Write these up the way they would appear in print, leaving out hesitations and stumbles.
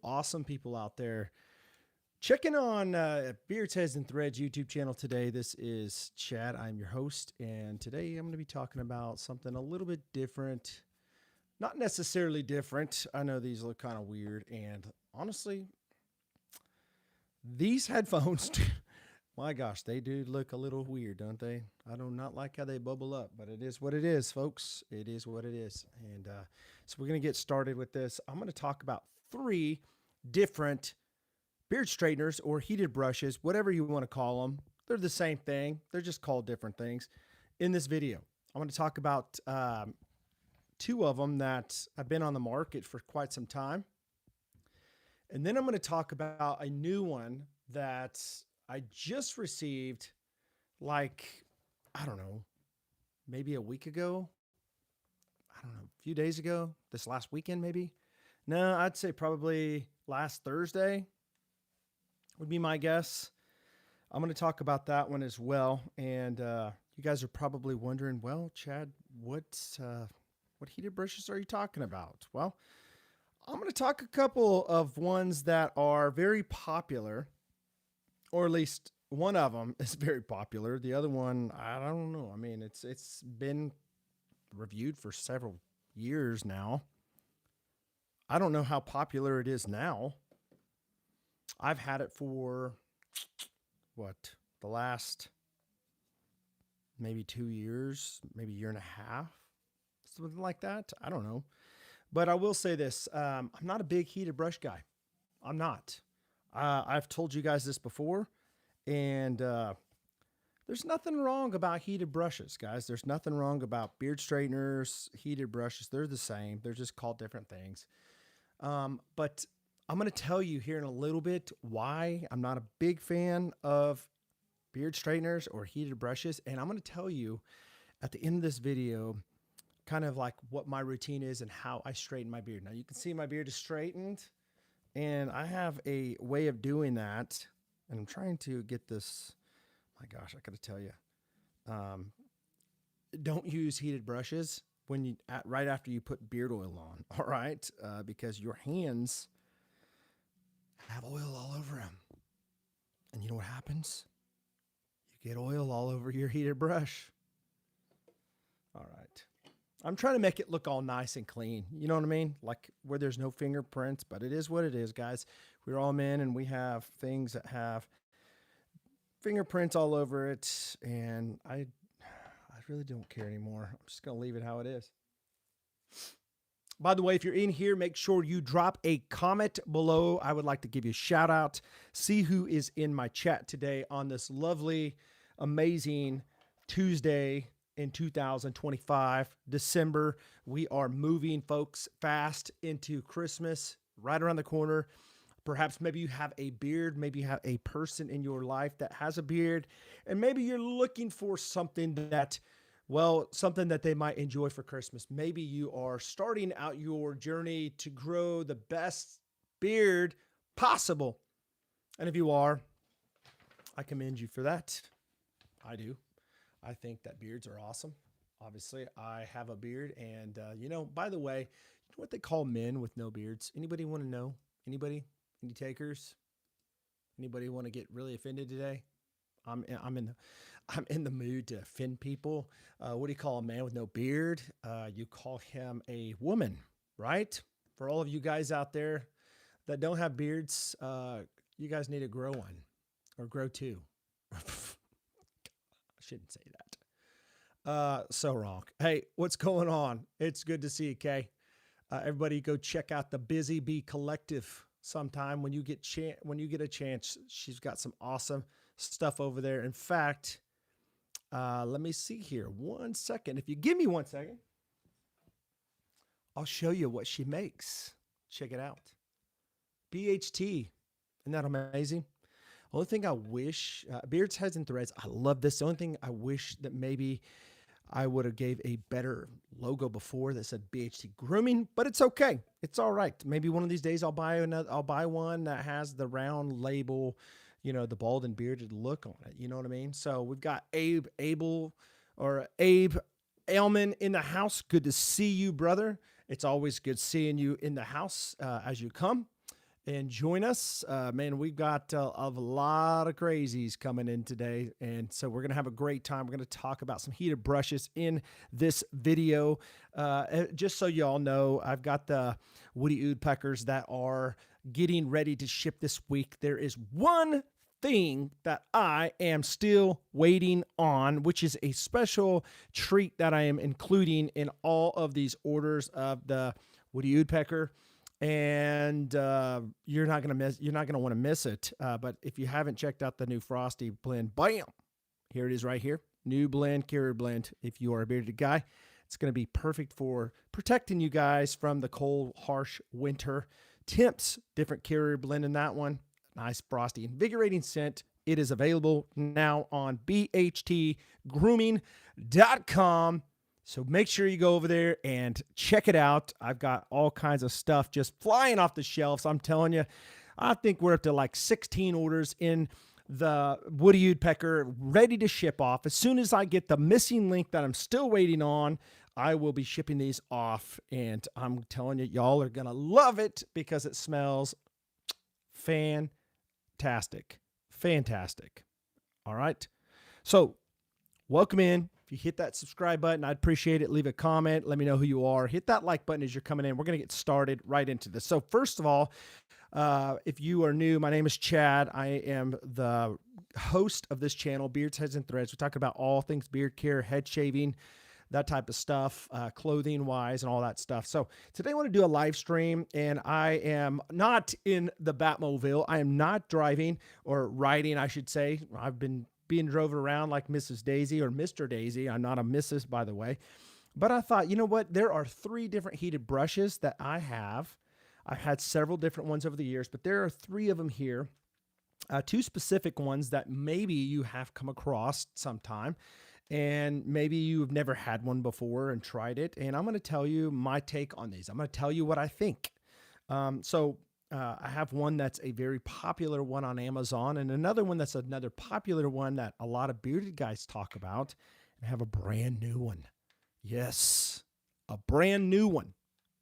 awesome people out there checking on Beards, Heads, and Threads YouTube channel today. This is Chad. I'm your host, and today I'm going to be talking about something a little bit different. Not necessarily different. I know these look kind of weird, and honestly, these headphones, my gosh, they do look a little weird, don't they? I do not like how they bubble up, but it is what it is, folks. It is what it is. And so we're going to get started with this. I'm going to talk about 3 different beard straighteners or heated brushes, whatever you want to call them. They're the same thing. They're just called different things in this video. I'm going to talk about 2 of them that have been on the market for quite some time. And then I'm going to talk about a new one that I just received like, I don't know, maybe a week ago. I don't know, a few days ago, this last weekend maybe. No, I'd say probably last Thursday would be my guess. I'm going to talk about that one as well. And you guys are probably wondering, well, Chad, what heated brushes are you talking about? Well, I'm going to talk a couple of ones that are very popular, or at least one of them is very popular. The other one, I don't know. I mean, it's been reviewed for several years now. I don't know how popular it is now. I've had it for the last maybe 2 years, maybe a year and a half, something like that. I don't know. But I will say this, I'm not a big heated brush guy. I'm not. I've told you guys this before, and there's nothing wrong about heated brushes, guys. There's nothing wrong about beard straighteners, heated brushes. They're the same. They're just called different things. But I'm going to tell you here in a little bit why I'm not a big fan of beard straighteners or heated brushes. And I'm going to tell you at the end of this video kind of like what my routine is and how I straighten my beard. Now you can see my beard is straightened, and I have a way of doing that. And I'm trying to get this. My gosh, I got to tell you, don't use heated brushes when you right after you put beard oil on. All right, because your hands have oil all over them, and you know what happens? You get oil all over your heated brush. All right. I'm trying to make it look all nice and clean. You know what I mean? Like where there's no fingerprints, but it is what it is, guys. We're all men, and we have things that have fingerprints all over it, and I really don't care anymore. I'm just going to leave it how it is. By the way, if you're in here, make sure you drop a comment below. I would like to give you a shout out. See who is in my chat today on this lovely, amazing Tuesday in 2025, December. We are moving, folks, fast into Christmas, right around the corner. Perhaps maybe you have a beard, maybe you have a person in your life that has a beard, and maybe you're looking for something that, well, something that they might enjoy for Christmas. Maybe you are starting out your journey to grow the best beard possible. And if you are, I commend you for that. I do. I think that beards are awesome. Obviously, I have a beard, and by the way, you know what they call men with no beards? Anybody want to know? Anybody? Any takers? Anybody want to get really offended today? I'm in the mood to offend people. What do you call a man with no beard? You call him a woman, right? For all of you guys out there that don't have beards, you guys need to grow one or grow 2. Shouldn't say that. So wrong. Hey, what's going on? It's good to see you, Kay. Everybody go check out the Busy Bee Collective sometime when you get a chance. She's got some awesome stuff over there. In fact, let me see here. 1 second. If you give me 1 second, I'll show you what she makes. Check it out. BHT. Isn't that amazing? Only thing I wish, Beards, Heads, and Threads, I love this. The only thing I wish that maybe I would have gave a better logo before that said BHT Grooming, but it's okay. It's all right. Maybe one of these days I'll buy one that has the round label, the bald and bearded look on it. You know what I mean? So we've got Abe Ailman in the house. Good to see you, brother. It's always good seeing you in the house as you come. and join us. Man, we've got a lot of crazies coming in today. And so we're going to have a great time. We're going to talk about some heated brushes in this video. Just so y'all know, I've got the woody woodpeckers that are getting ready to ship this week. There is one thing that I am still waiting on, which is a special treat that I am including in all of these orders of the woody woodpecker. And you're not gonna want to miss it. But if you haven't checked out the new Frosty blend, bam, here it is right here. New blend, carrier blend. If you are a bearded guy, it's going to be perfect for protecting you guys from the cold, harsh winter temps. Different carrier blend in that one. Nice, frosty, invigorating scent. It is available now on BHTGrooming.com. So make sure you go over there and check it out. I've got all kinds of stuff just flying off the shelves. I'm telling you, I think we're up to like 16 orders in the woody woodpecker ready to ship off. As soon as I get the missing link that I'm still waiting on, I will be shipping these off. And I'm telling you, y'all are going to love it because it smells fantastic. Fantastic. All right. So welcome in. If you hit that subscribe button, I'd appreciate it. Leave a comment. Let me know who you are. Hit that like button as you're coming in. We're going to get started right into this. So first of all, if you are new, my name is Chad. I am the host of this channel, Beards, Heads, and Threads. We talk about all things beard care, head shaving, that type of stuff, clothing-wise and all that stuff. So today I want to do a live stream, and I am not in the Batmobile. I am not driving or riding, I should say. I've been being driven around like Mrs. Daisy or Mr. Daisy. I'm not a Mrs., by the way. But I thought, you know what? There are 3 different heated brushes that I have. I've had several different ones over the years, but there are 3 of them here. 2 specific ones that maybe you have come across sometime, and maybe you've never had one before and tried it. And I'm going to tell you my take on these. I'm going to tell you what I think. I have one that's a very popular one on Amazon, and another one that's another popular one that a lot of bearded guys talk about. And I have a brand new one. Yes, a brand new one.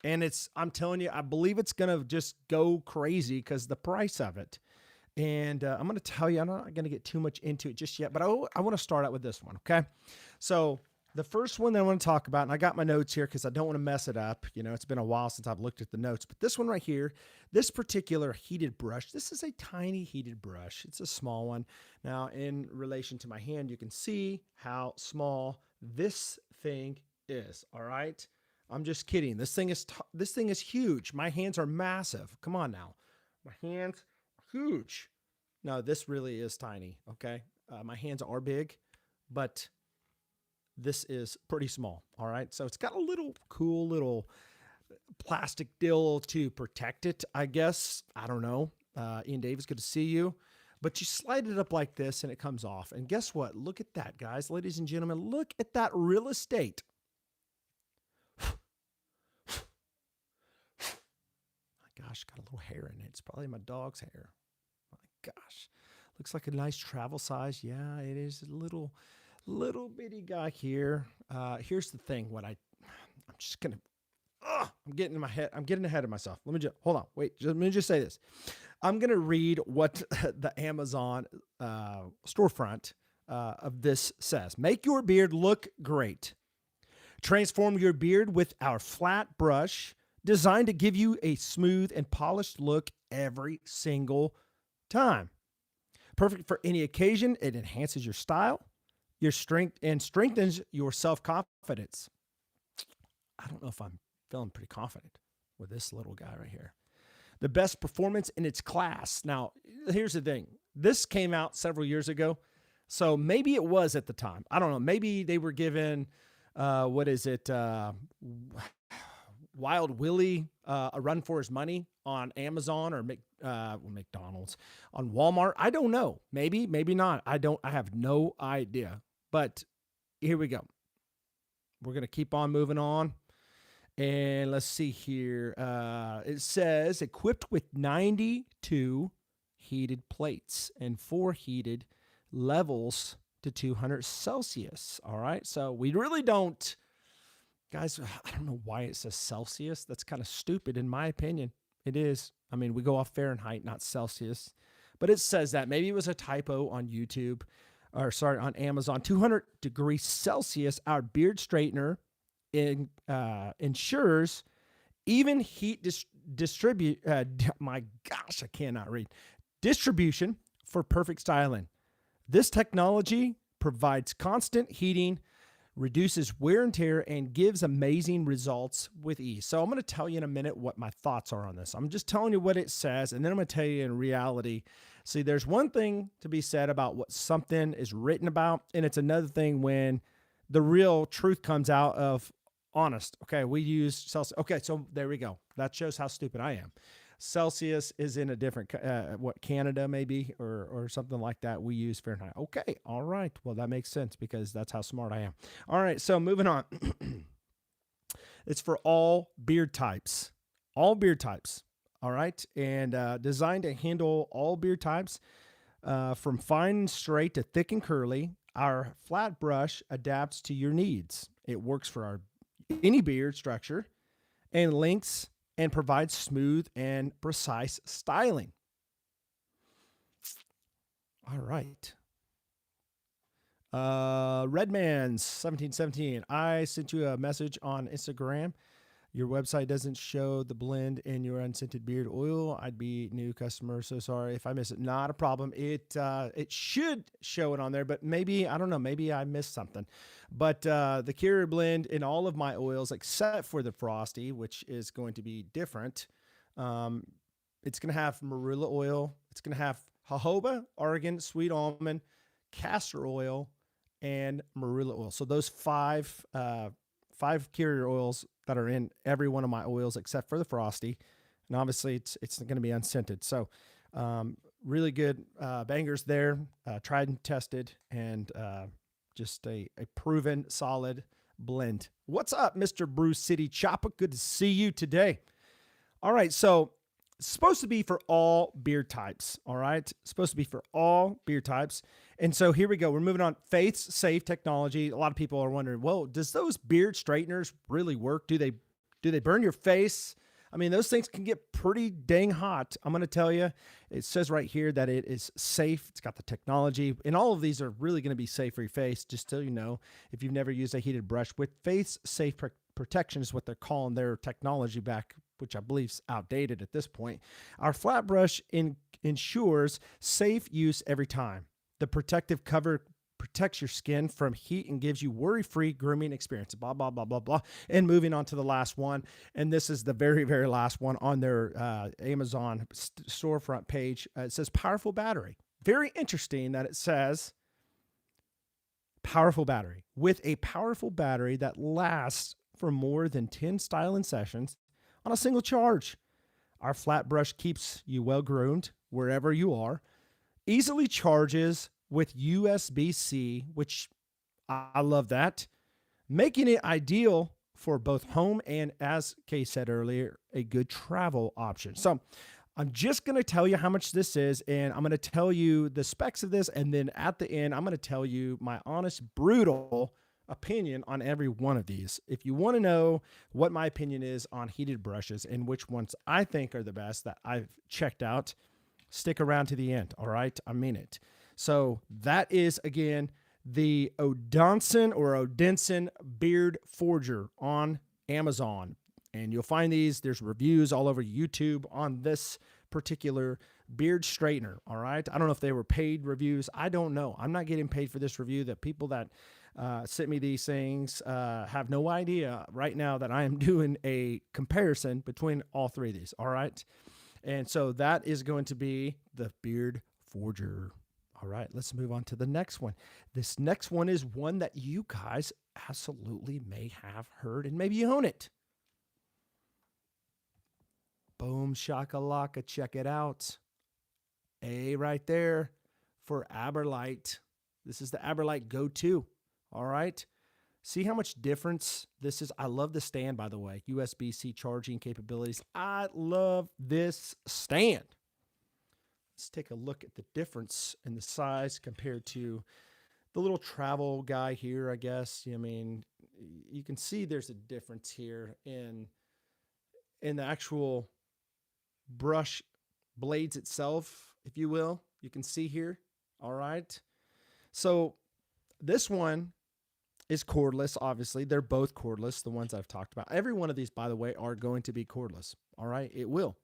And I'm telling you, I believe it's going to just go crazy because the price of it. And I'm going to tell you, I'm not going to get too much into it just yet, but I want to start out with this one, okay? So the first one that I want to talk about, and I got my notes here because I don't want to mess it up. You know, it's been a while since I've looked at the notes, but this one right here, this particular heated brush, this is a tiny heated brush. It's a small one. Now, in relation to my hand, you can see how small this thing is, all right? I'm just kidding. This thing is huge. My hands are massive. Come on now. My hands are huge. No, this really is tiny, okay? My hands are big, but this is pretty small, all right? So it's got a little cool little plastic deal to protect it, I guess. I don't know. Ian Davis, good to see you. But you slide it up like this and it comes off. And guess what? Look at that, guys. Ladies and gentlemen, look at that real estate. My gosh, got a little hair in it. It's probably my dog's hair. My gosh. Looks like a nice travel size. Yeah, it is a little bitty guy here. Here's the thing. I'm just gonna. I'm getting in my head. I'm getting ahead of myself. Let me just hold on. Wait. Let me just say this. I'm gonna read what the Amazon storefront of this says. Make your beard look great. Transform your beard with our flat brush, designed to give you a smooth and polished look every single time. Perfect for any occasion. It enhances your style, your strength, and strengthens your self-confidence. I don't know if I'm feeling pretty confident with this little guy right here. The best performance in its class. Now, here's the thing. This came out several years ago, so maybe it was at the time. I don't know. Maybe they were given, Wild Willie a run for his money on Amazon or McDonald's, on Walmart. I don't know. Maybe not. I have no idea. But here we go. We're going to keep on moving on. And let's see here. It says equipped with 92 heated plates and 4 heated levels to 200 Celsius. All right. So we really don't, guys, I don't know why it says Celsius. That's kind of stupid in my opinion. It is. I mean, we go off Fahrenheit, not Celsius, but it says that. Maybe it was a typo on YouTube, or sorry, on Amazon. 200 degrees Celsius, our beard straightener ensures even heat distribute. My gosh, I cannot read. Distribution for perfect styling. This technology provides constant heating, reduces wear and tear, and gives amazing results with ease. So I'm going to tell you in a minute what my thoughts are on this. I'm just telling you what it says, and then I'm going to tell you in reality. See, there's one thing to be said about what something is written about, and it's another thing when the real truth comes out of honest. Okay, we use Celsius. Okay, so there we go. That shows how stupid I am. Celsius is in a different, Canada maybe, or something like that. We use Fahrenheit. Okay, all right. Well, that makes sense because that's how smart I am. All right, so moving on. It's for all beard types. All beard types. All right, and designed to handle all beard types, from fine and straight to thick and curly. Our flat brush adapts to your needs. It works for any beard structure and lengths, and provides smooth and precise styling. All right. Redman's 1717. I sent you a message on Instagram. Your website doesn't show the blend in your unscented beard oil. I'd be new customer, so sorry if I miss it. Not a problem. It should show it on there, but maybe, I don't know, maybe I missed something. But the carrier blend in all of my oils, except for the Frosty, which is going to be different. It's going to have marula oil. It's going to have jojoba, argan, sweet almond, castor oil, and marula oil. So those five carrier oils that are in every one of my oils except for the Frosty. And obviously it's going to be unscented. So really good bangers there, tried and tested, and just a proven solid blend. What's up, Mr. Bruce City Chopper? Good to see you today. All right, so it's supposed to be for all beard types, all right? It's supposed to be for all beard types. And so here we go. We're moving on. Faith's safe technology. A lot of people are wondering, well, does those beard straighteners really work? Do they burn your face? I mean, those things can get pretty dang hot. I'm going to tell you, it says right here that it is safe. It's got the technology, and all of these are really going to be safe for your face, just so you know, if you've never used a heated brush. With Faith's safe protection is what they're calling their technology back, which I believe is outdated at this point. Our flat brush ensures safe use every time. The protective cover protects your skin from heat and gives you worry-free grooming experience, blah, blah, blah, blah, blah. And moving on to the last one, and this is the very, very last one on their Amazon storefront page. It says powerful battery. Very interesting that it says powerful battery. With a powerful battery that lasts for more than 10 styling sessions on a single charge. Our flat brush keeps you well groomed wherever you are, easily charges with USB-C, which I love that, making it ideal for both home and, as Kay said earlier, a good travel option. So I'm just going to tell you how much this is, and I'm going to tell you the specs of this, and then at the end, I'm going to tell you my honest, brutal opinion on every one of these. If you want to know what my opinion is on heated brushes and which ones I think are the best that I've checked out, stick around to the end, all right? I mean it. So that is, again, the Odenson Beard Forger on Amazon. And you'll find these. There's reviews all over YouTube on this particular beard straightener, all right? I don't know if they were paid reviews. I don't know. I'm not getting paid for this review. The people that sent me these things have no idea right now that I am doing a comparison between all three of these, all right? And so that is going to be the Beard Forger. All right, let's move on to the next one. This next one is one that you guys absolutely may have heard, and maybe you own it. Boom shakalaka, check it out. A right there for Aberlite. This is the Aberlite Go 2. All right. See how much difference this is? I love the stand, by the way. USB-C charging capabilities. I love this stand. Let's take a look at the difference in the size compared to the little travel guy here, I guess. I mean, you can see there's a difference here in the actual brush blades itself, if you will. You can see here. All right. So this one is cordless, obviously. They're both cordless, the ones I've talked about. Every one of these, by the way, are going to be cordless. All right. It will.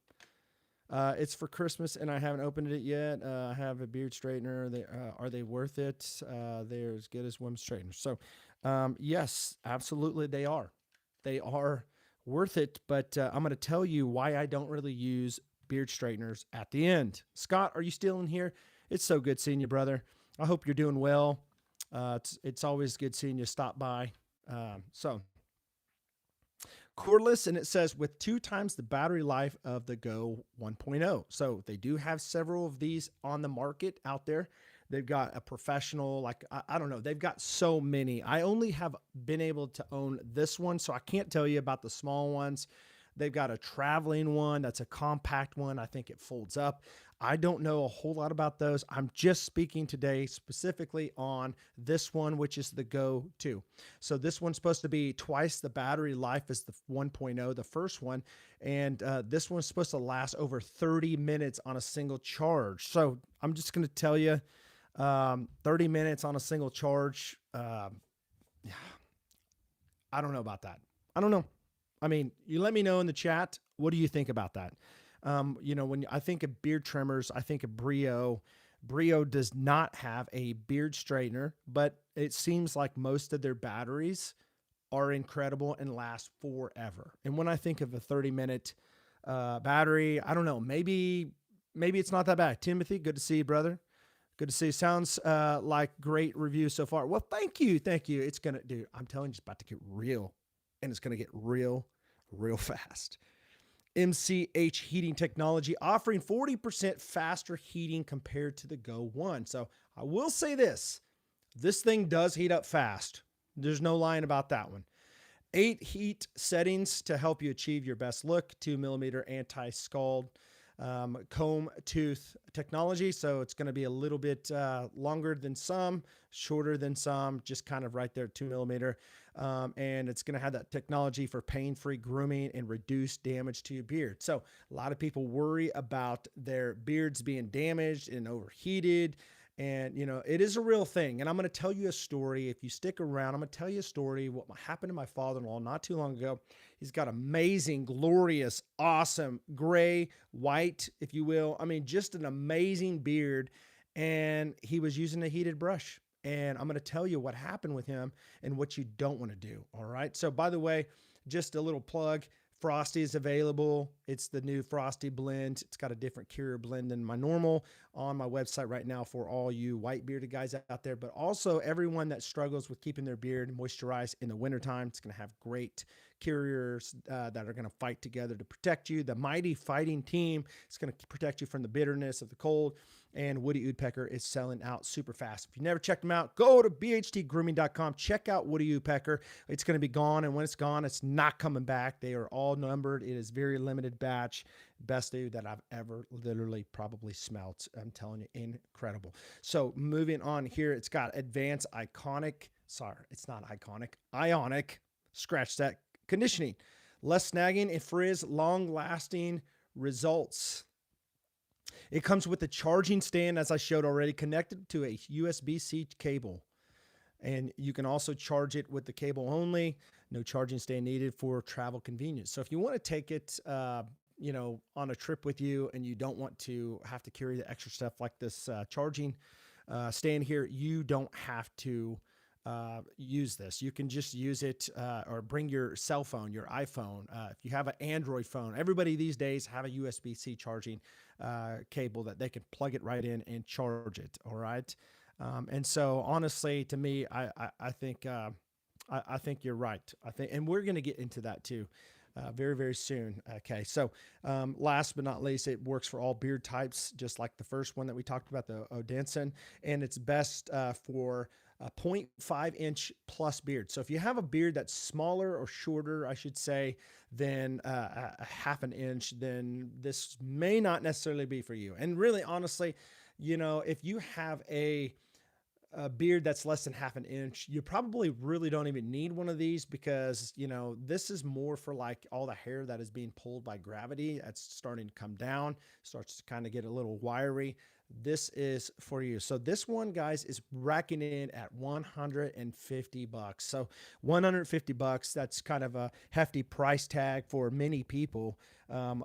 It's for Christmas, and I haven't opened it yet. I have a beard straightener. Are they worth it? They're as good as women's straighteners. So, yes, absolutely, they are. They are worth it. But I'm going to tell you why I don't really use beard straighteners at the end. Scott, are you still in here? It's so good seeing you, brother. I hope you're doing well. It's always good seeing you stop by. So cordless, and it says with 2 times the battery life of the Go 1.0. So they do have several of these on the market out there. They've got a professional, like, I don't know, they've got so many. I only have been able to own this one, so I can't tell you about the small ones. They've got a traveling one that's a compact one. I think it folds up. I don't know a whole lot about those. I'm just speaking today specifically on this one, which is the Go 2. So this one's supposed to be twice the battery life as the 1.0, the first one. And this one's supposed to last over 30 minutes on a single charge. So I'm just going to tell you, 30 minutes on a single charge. Yeah, I don't know about that. I don't know. I mean, you let me know in the chat. What do you think about that? When I think of beard trimmers, I think of Brio. Brio does not have a beard straightener, but it seems like most of their batteries are incredible and last forever. And when I think of a 30-minute battery, I don't know, maybe it's not that bad. Timothy, good to see you, brother. Good to see you. Sounds like great review so far. Well, thank you. Thank you. It's going to, dude, I'm telling you, it's about to get real. And it's going to get real fast. MCH heating technology offering 40% faster heating compared to the Go 1. So I will say this thing does heat up fast. There's no lying about that one. 8 heat settings to help you achieve your best look. 2mm anti-scald comb tooth technology. So it's going to be a little bit longer than some, shorter than some, just kind of right there, 2mm. And it's going to have that technology for pain-free grooming and reduce damage to your beard. So a lot of people worry about their beards being damaged and overheated. And, it is a real thing. And I'm going to tell you a story. If you stick around, I'm going to tell you a story. What happened to my father-in-law not too long ago. He's got amazing, glorious, awesome, gray, white, if you will. I mean, just an amazing beard. And he was using a heated brush. And I'm going to tell you what happened with him and what you don't want to do. All right. So by the way, just a little plug. Frosty is available. It's the new Frosty blend. It's got a different curer blend than my normal on my website right now for all you white bearded guys out there, but also everyone that struggles with keeping their beard moisturized in the wintertime. It's going to have great carriers that are going to fight together to protect you. The mighty fighting team is going to protect you from the bitterness of the cold. And Woody Woodpecker is selling out super fast. If you never checked them out, go to bhtgrooming.com. Check out Woody Woodpecker. It's going to be gone, and when it's gone, it's not coming back. They are all numbered. It is very limited batch. Best dude that I've ever literally probably smelt. I'm telling you, incredible. So moving on here, it's got advanced iconic. Sorry, it's not iconic. Ionic. Scratch that. Conditioning. Less snagging and frizz. Long-lasting results. It comes with a charging stand, as I showed already, connected to a USB-C cable. And you can also charge it with the cable only. No charging stand needed for travel convenience. So if you want to take it, on a trip with you and you don't want to have to carry the extra stuff like this charging stand here, you don't have to use this. You can just use it or bring your cell phone, your iPhone. If you have an Android phone, everybody these days have a USB-C charging cable that they can plug it right in and charge it. All right. And so honestly, to me, I think you're right. And we're going to get into that too. Very, very soon. Okay. So, last but not least, it works for all beard types, just like the first one that we talked about, the Odenson, and it's best, for a 0.5 inch plus beard. So if you have a beard that's smaller or shorter, I should say, than a half an inch, then this may not necessarily be for you. And really, honestly, if you have a a beard that's less than half an inch, you probably really don't even need one of these because, you know, this is more for like all the hair that is being pulled by gravity. That's starting to come down, starts to kind of get a little wiry. This is for you. So this one, guys, is racking in at 150 bucks. So 150 bucks, that's kind of a hefty price tag for many people.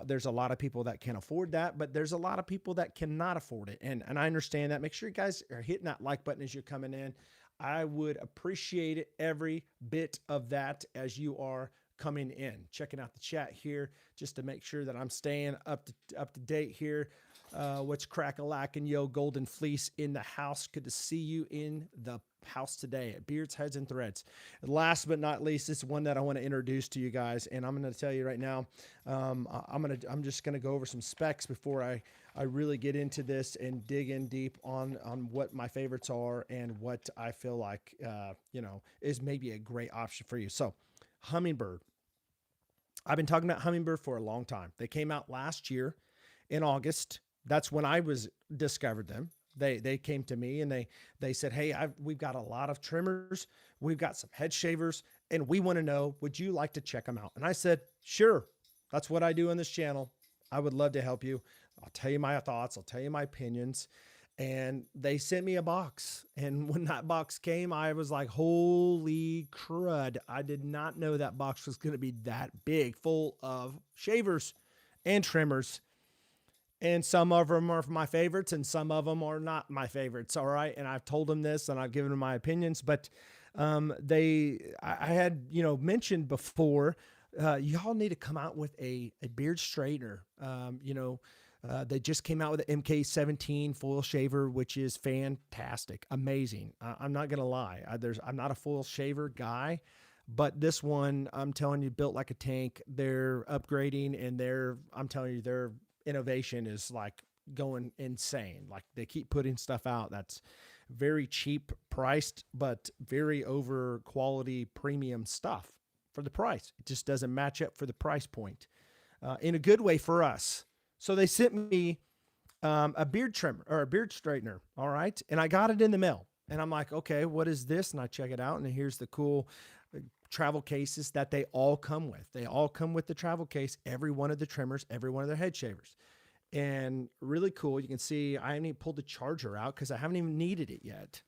There's a lot of people that can afford that, but there's a lot of people that cannot afford it. And I understand that. Make sure you guys are hitting that like button as you're coming in. I would appreciate it, every bit of that, as you are coming in. Checking out the chat here just to make sure that I'm staying up to date here. What's crack-a-lackin', yo, Golden Fleece in the house. Good to see you in the house today at Beards, Heads, and Threads. Last but not least, this is one that I want to introduce to you guys, and I'm going to tell you right now, I'm just going to go over some specs before I really get into this and dig in deep on what my favorites are and what I feel like, you know, is maybe a great option for you. So, Hummingbird. I've been talking about Hummingbird for a long time. They came out last year in August. That's when I discovered them. They came to me and they said, hey, we've got a lot of trimmers. We've got some head shavers and we want to know, would you like to check them out? And I said, sure. That's what I do on this channel. I would love to help you. I'll tell you my thoughts. I'll tell you my opinions. And they sent me a box. And when that box came, I was like, holy crud. I did not know that box was going to be that big, full of shavers and trimmers. And some of them are my favorites and some of them are not my favorites. All right. And I've told them this and I've given them my opinions, but I had, you know, mentioned before, y'all need to come out with a beard straightener. You know, they just came out with the MK17 foil shaver, which is fantastic, amazing. I'm not going to lie. I'm not a foil shaver guy, but this one, I'm telling you, built like a tank. They're upgrading and I'm telling you, their innovation is like going insane. Like they keep putting stuff out that's very cheap priced, but very over quality premium stuff for the price. It just doesn't match up for the price point in a good way for us. So they sent me a beard trimmer or a beard straightener. All right. And I got it in the mail and I'm like, okay, what is this? And I check it out and here's the cool travel cases that they all come with. They all come with the travel case, every one of the trimmers, every one of their head shavers. And really cool. You can see I haven't even pulled the charger out because I haven't even needed it yet.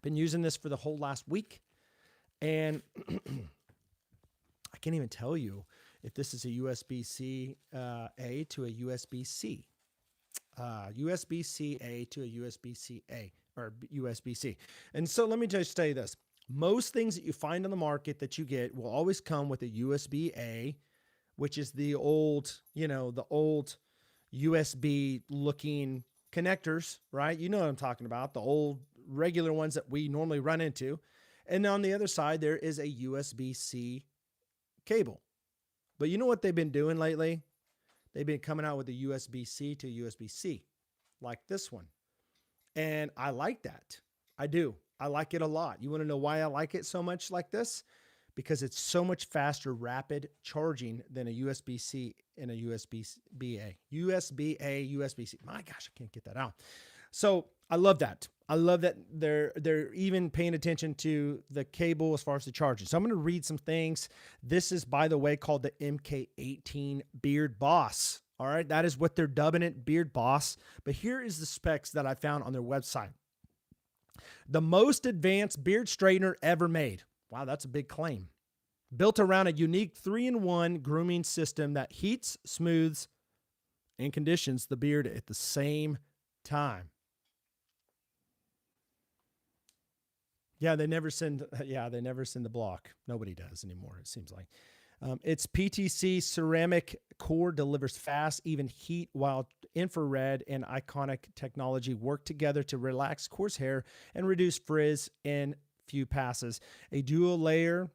Been using this for the whole last week. And I can't even tell you if this is a USB-C A to a USB-C. USB-C A to a USB-C A or USB-C. And so let me just tell you this. Most things that you find on the market that you get will always come with a USB-A, which is the old, you know, the old USB looking connectors, right? You know what I'm talking about, the old regular ones that we normally run into. And on the other side, there is a USB-C cable. But you know what they've been doing lately? They've been coming out with a USB-C to USB-C, like this one. And I like that. I do. I like it a lot. You want to know why I like it so much like this? Because it's so much faster, rapid charging than a USB-C and a USB-A. USB-A, USB-C. My gosh, I can't get that out. So I love that. I love that they're even paying attention to the cable as far as the charging. So I'm going to read some things. This is, by the way, called the MK18 BeardBoss. All right, that is what they're dubbing it, BeardBoss. But here is the specs that I found on their website. The most advanced beard straightener ever made. Wow, that's a big claim. Built around a unique 3-in-1 grooming system that heats, smooths, and conditions the beard at the same time. Yeah, they never send the block. Nobody does anymore, it seems like. Its PTC ceramic core delivers fast, even heat, while infrared and iconic technology work together to relax coarse hair and reduce frizz in few passes. A dual layer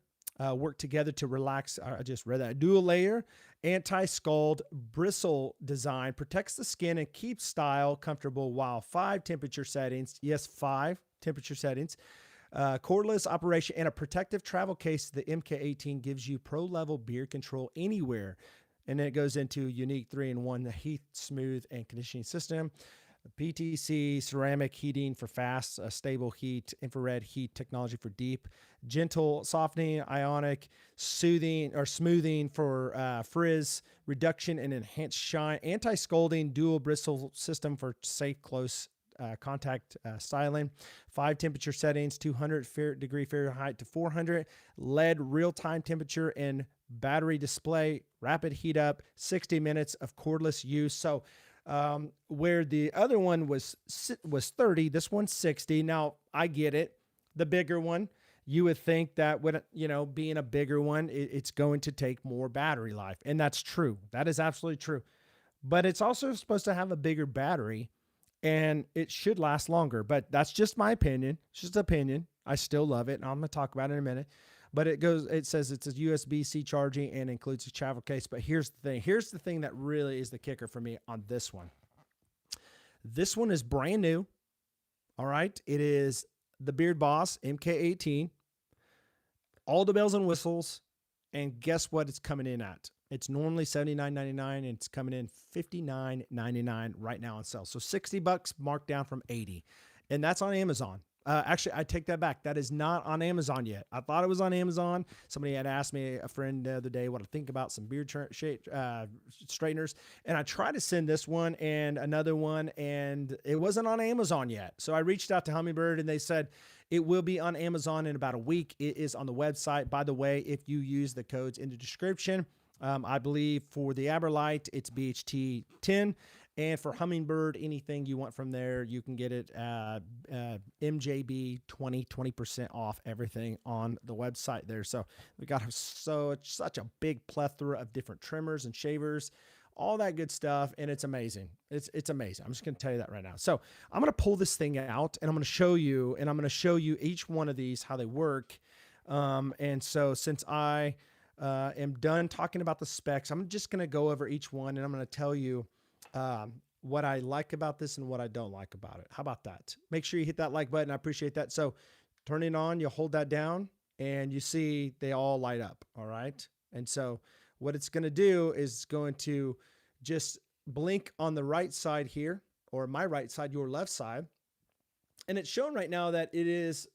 work together to relax. I just read that. Dual layer anti-scald bristle design protects the skin and keeps style comfortable while 5 temperature settings. Yes, 5 temperature settings. Cordless operation and a protective travel case. The MK18 gives you pro-level beard control anywhere. And then it goes into unique 3-in-1, the heat, smooth, and conditioning system. PTC ceramic heating for fast, stable heat, infrared heat technology for deep, gentle softening, ionic soothing or smoothing for frizz, reduction and enhanced shine, anti-scalding dual bristle system for safe close contact styling, 5 temperature settings, 200 degree Fahrenheit to 400, LED real-time temperature and battery display, rapid heat up, 60 minutes of cordless use. So where the other one was 30, this one's 60. Now I get it. The bigger one, you would think that with, being a bigger one, it's going to take more battery life. And that's true. That is absolutely true. But it's also supposed to have a bigger battery and it should last longer. But that's just my opinion. It's just opinion. I still love it. And I'm going to talk about it in a minute. But it says it's a USB-C charging and includes a travel case. But here's the thing. Here's the thing that really is the kicker for me on this one. This one is brand new. All right. It is the BeardBoss MK18. All the bells and whistles. And guess what it's coming in at? It's normally $79.99 and it's coming in $59.99 right now on sale. So $60 marked down from $80. And that's on Amazon. Actually, I take that back. That is not on Amazon yet. I thought it was on Amazon. Somebody had asked me, a friend the other day, what I think about some beard straighteners. And I tried to send this one and another one, and it wasn't on Amazon yet. So I reached out to Hummingbird, and they said it will be on Amazon in about a week. It is on the website. By the way, if you use the codes in the description, I believe for the Aberlite, it's BHT 10. And for Hummingbird, anything you want from there, you can get it MJB 20% off everything on the website there. So we got such a big plethora of different trimmers and shavers, all that good stuff, and it's amazing. It's amazing. I'm just going to tell you that right now. So I'm going to pull this thing out, and I'm going to show you, each one of these, how they work. And so since I am done talking about the specs, I'm just going to go over each one, and I'm going to tell you what I like about this and what I don't like about it. How about that? Make sure you hit that like button. I appreciate that. So turn it on, you hold that down, and you see they all light up. All right. And so what it's going to do is going to just blink on the right side here, or my right side, your left side. And it's showing right now that it is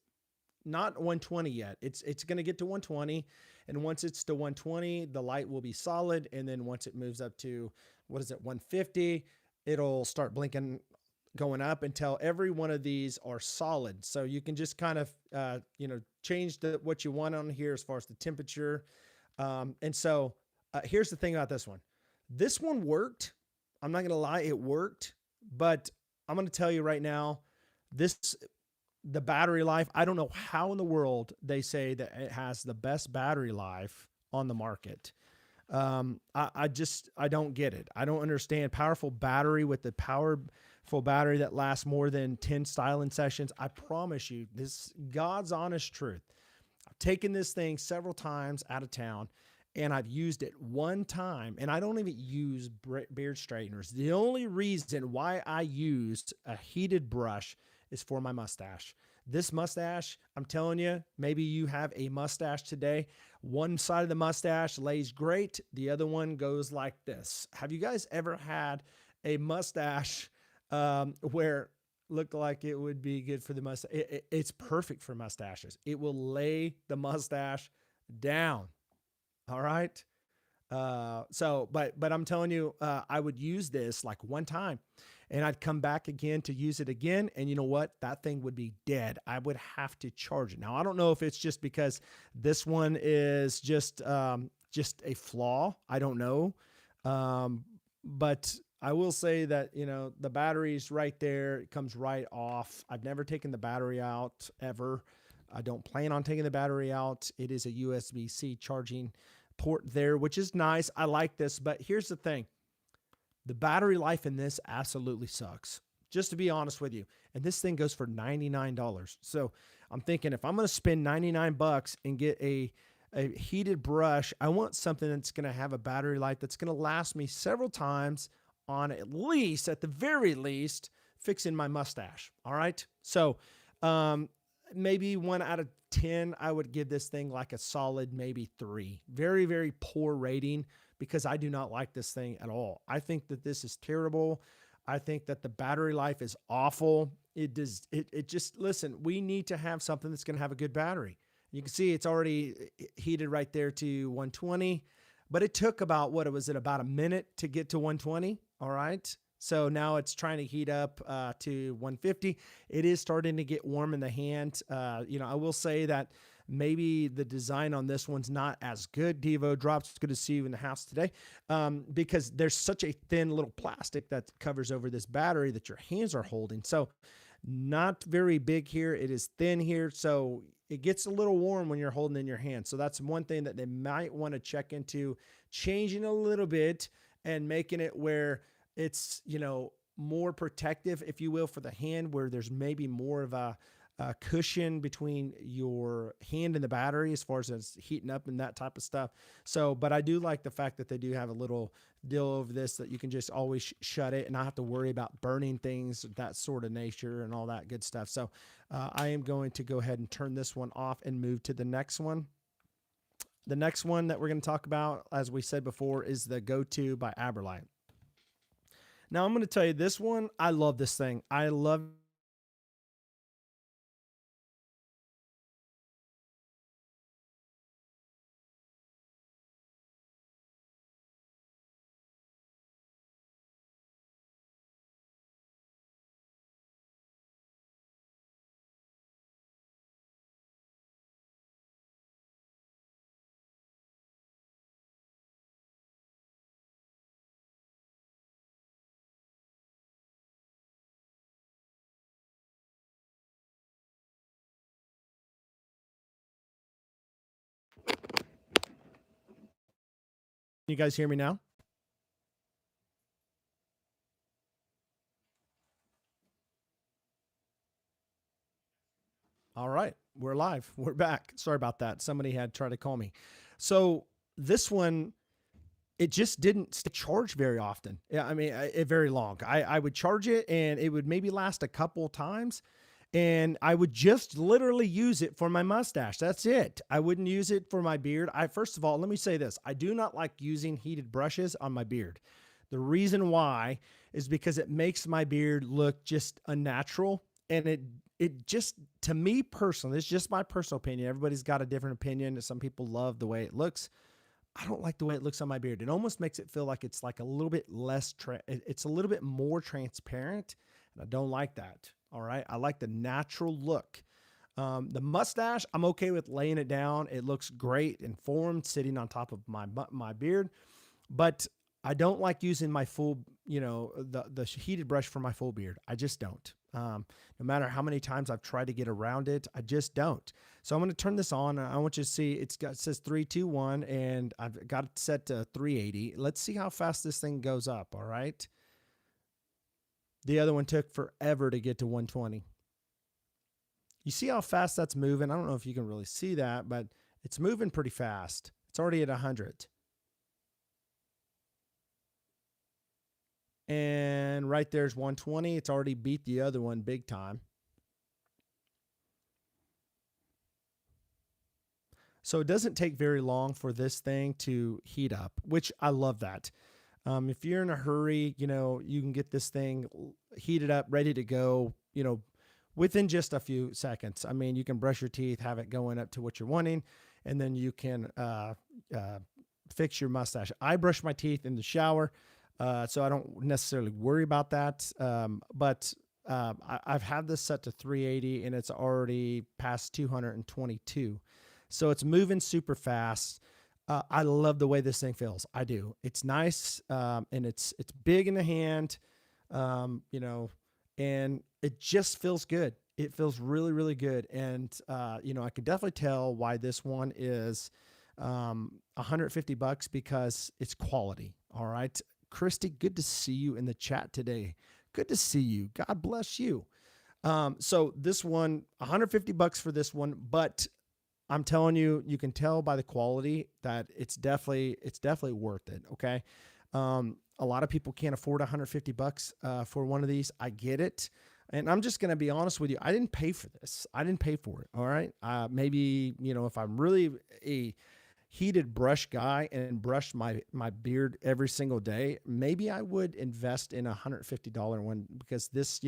not 120 yet. It's going to get to 120. And once it's to 120, the light will be solid. And then once it moves up to, 150, it'll start blinking, going up until every one of these are solid. So you can just kind of, change what you want on here as far as the temperature. And so here's the thing about this one. This one worked. I'm not going to lie. It worked, but I'm going to tell you right now, the battery life, I don't know how in the world they say that it has the best battery life on the market. I don't get it. I don't understand powerful battery with the powerful battery that lasts more than 10 styling sessions. I promise you, this God's honest truth. I've taken this thing several times out of town and I've used it one time, and I don't even use beard straighteners. The only reason why I used a heated brush is for my mustache. This mustache, I'm telling you, maybe you have a mustache today. One side of the mustache lays great. The other one goes like this. Have you guys ever had a mustache where looked like it would be good for the mustache? It's perfect for mustaches. It will lay the mustache down. All right. But I'm telling you, I would use this like one time and I'd come back again to use it again. And you know what? That thing would be dead. I would have to charge it. Now, I don't know if it's just because this one is just a flaw. I don't know. But I will say that, the battery's right there. It comes right off. I've never taken the battery out ever. I don't plan on taking the battery out. It is a USB-C charging port there, which is nice. I like this, but here's the thing. The battery life in this absolutely sucks, just to be honest with you. And this thing goes for $99. So I'm thinking if I'm going to spend $99 and get a heated brush, I want something that's going to have a battery life that's going to last me several times on at the very least, fixing my mustache. All right. So, maybe 1 out of 10, I would give this thing like a solid, maybe 3. Very, very poor rating because I do not like this thing at all. I think that this is terrible. I think that the battery life is awful. It just, listen, we need to have something that's going to have a good battery. You can see it's already heated right there to 120, but it took about, what was it, about a minute to get to 120. All right. So now it's trying to heat up to 150. It is starting to get warm in the hand. I will say that maybe the design on this one's not as good. Devo drops, it's good to see you in the house today, because there's such a thin little plastic that covers over this battery that your hands are holding. So not very big here. It is thin here. So it gets a little warm when you're holding in your hand. So that's one thing that they might want to check into, changing a little bit and making it where it's, more protective, if you will, for the hand, where there's maybe more of a cushion between your hand and the battery as far as it's heating up and that type of stuff. So, but I do like the fact that they do have a little deal over this that you can just always shut it and not have to worry about burning things, that sort of nature and all that good stuff. So I am going to go ahead and turn this one off and move to the next one. The next one that we're going to talk about, as we said before, is the Go-To by Aberlite. Now I'm going to tell you, this one, I love this thing. I love You guys hear me now? All right, we're live. We're back. Sorry about that. Somebody had tried to call me. So this one, it just didn't charge very often. Yeah, I mean, very long. I would charge it and it would maybe last a couple times, and I would just literally use it for my mustache. That's it. I wouldn't use it for my beard. First of all, let me say this. I do not like using heated brushes on my beard. The reason why is because it makes my beard look just unnatural, and it just, to me personally, it's just my personal opinion. Everybody's got a different opinion. Some people love the way it looks. I don't like the way it looks on my beard. It almost makes it feel like it's like a little bit less, it's a little bit more transparent, and I don't like that. All right. I like the natural look. The mustache, I'm okay with laying it down. It looks great and formed sitting on top of my beard, but I don't like using my full, the heated brush for my full beard. I just don't. No matter how many times I've tried to get around it, I just don't. So I'm going to turn this on. I want you to see it says 3, 2, 1, and I've got it set to 380. Let's see how fast this thing goes up. All right. The other one took forever to get to 120. You see how fast that's moving? I don't know if you can really see that, but it's moving pretty fast. It's already at 100. And right there's 120. It's already beat the other one big time. So it doesn't take very long for this thing to heat up, which I love that. If you're in a hurry, you can get this thing heated up, ready to go, within just a few seconds. I mean, you can brush your teeth, have it going up to what you're wanting, and then you can fix your mustache. I brush my teeth in the shower, so I don't necessarily worry about that. But I've had this set to 380, and it's already past 222. So it's moving super fast. I love the way this thing feels. I do. It's nice, and it's big in the hand, and it just feels good. It feels really, really good. And, I could definitely tell why this one is $150 because it's quality. All right. Christy, good to see you in the chat today. Good to see you. God bless you. So this one, $150 for this one, but I'm telling you, you can tell by the quality that it's definitely worth it. Okay. A lot of people can't afford $150 for one of these. I get it. And I'm just going to be honest with you. I didn't pay for this. I didn't pay for it. All right. Maybe, if I'm really heated brush guy and brush my beard every single day, maybe I would invest in a $150 one, because this,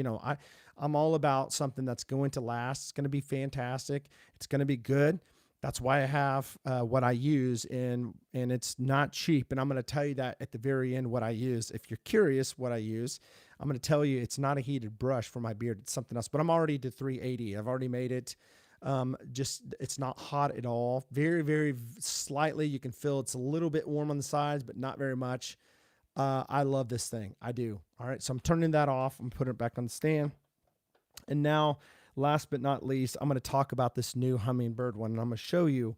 I'm all about something that's going to last. It's going to be fantastic. It's going to be good. That's why I have what I use, and it's not cheap. And I'm going to tell you that at the very end what I use. If you're curious what I use, I'm going to tell you it's not a heated brush for my beard. It's something else. But I'm already to 380. I've already made it. Just it's not hot at all. Very, very slightly. You can feel it's a little bit warm on the sides, but not very much. I love this thing. I do. All right. So I'm turning that off. I'm putting it back on the stand. And now, last but not least, I'm going to talk about this new Hummingbird one, and I'm going to show you.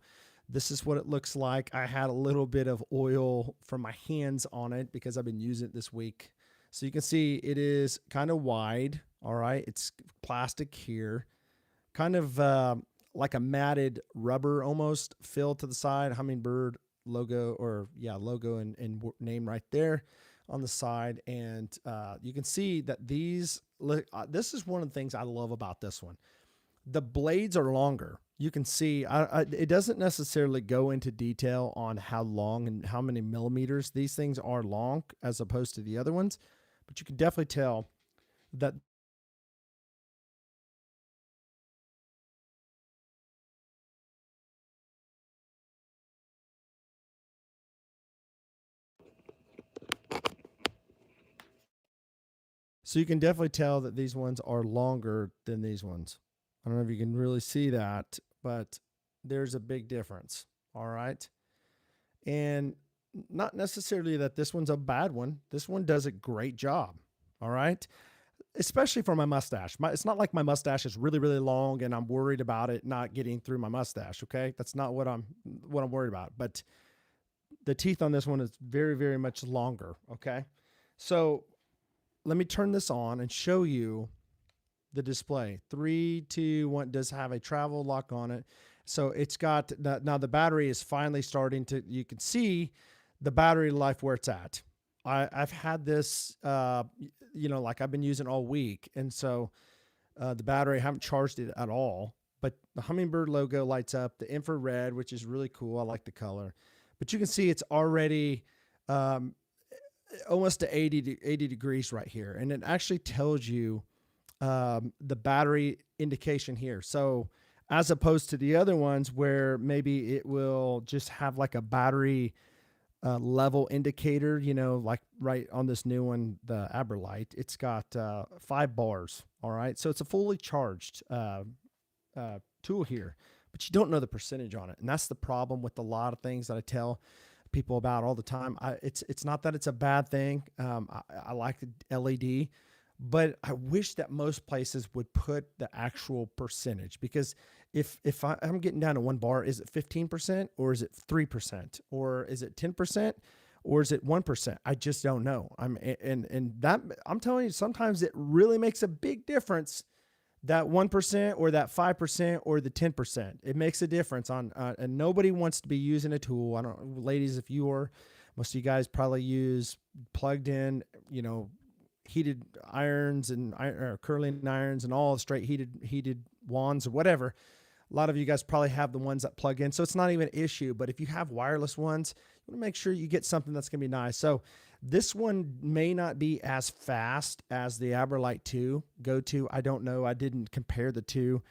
This is what it looks like. I had a little bit of oil from my hands on it because I've been using it this week. So you can see it is kind of wide. All right. It's plastic here, kind of like a matted rubber almost feel to the side. Hummingbird logo, or logo and name right there on the side. And you can see that these, this is one of the things I love about this one. The blades are longer. You can see it doesn't necessarily go into detail on how long and how many millimeters these things are long as opposed to the other ones, but you can definitely tell that so you can definitely tell that these ones are longer than these ones. I don't know if you can really see that, but there's a big difference. All right. And not necessarily that this one's a bad one. This one does a great job. All right. Especially for my mustache. It's not like my mustache is really, really long and I'm worried about it not getting through my mustache. Okay. That's not what I'm worried about. But the teeth on this one is very, very much longer. Okay. So let me turn this on and show you the display. 3, 2, 1. Does have a travel lock on it. So it's got now the battery is finally starting to, you can see the battery life where it's at. I've had this, like I've been using all week. And so the battery, I haven't charged it at all, but the Hummingbird logo lights up, the infrared, which is really cool. I like the color, but you can see it's already, almost to 80 degrees right here. And it actually tells you the battery indication here. So as opposed to the other ones where maybe it will just have like a battery level indicator, like right on this new one, the Aberlite, it's got 5 bars. All right. So it's a fully charged tool here, but you don't know the percentage on it. And that's the problem with a lot of things that I tell people about all the time. It's not that it's a bad thing. I like the LED, but I wish that most places would put the actual percentage, because if I'm getting down to 1 bar, is it 15% or is it 3% or is it 10% or is it 1%? I just don't know. And that I'm telling you, sometimes it really makes a big difference. That 1% or that 5% or the 10%, it makes a difference on, and nobody wants to be using a tool. I don't, ladies, if you are, most of you guys probably use plugged in, heated irons and curling irons and all straight heated wands or whatever. A lot of you guys probably have the ones that plug in, so it's not even an issue. But if you have wireless ones, you want to make sure you get something that's going to be nice. So this one may not be as fast as the Aberlite Go 2. I don't know. I didn't compare the two.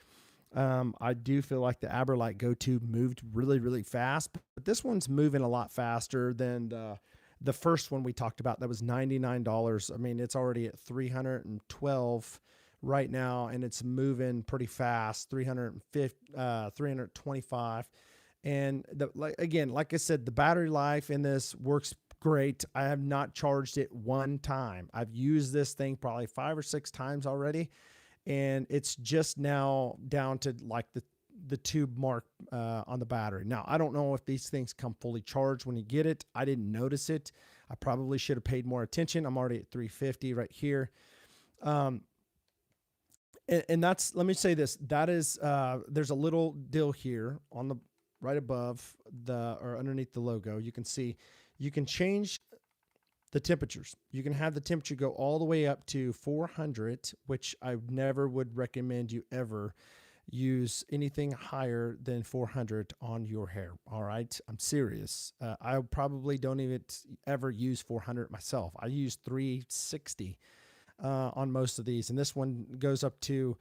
I do feel like the Aberlite Go 2 moved really, really fast, but this one's moving a lot faster than the first one we talked about. That was $99. I mean, it's already at $312 right now, and it's moving pretty fast, $325. And like I said, the battery life in this works great. I have not charged it one time. I've used this thing probably 5 or 6 times already, and it's just now down to like the tube mark on the battery. Now, I don't know if these things come fully charged when you get it. I didn't notice it. I probably should have paid more attention. I'm already at 350 right here. And that's, let me say this, that is, there's a little deal here on the right above or underneath the logo. You can see, you can change the temperatures. You can have the temperature go all the way up to 400, which I never would recommend you ever. use anything higher than 400 on your hair. All right. I'm serious. I probably don't even ever use 400 myself. I use 360 on most of these. And this one goes up to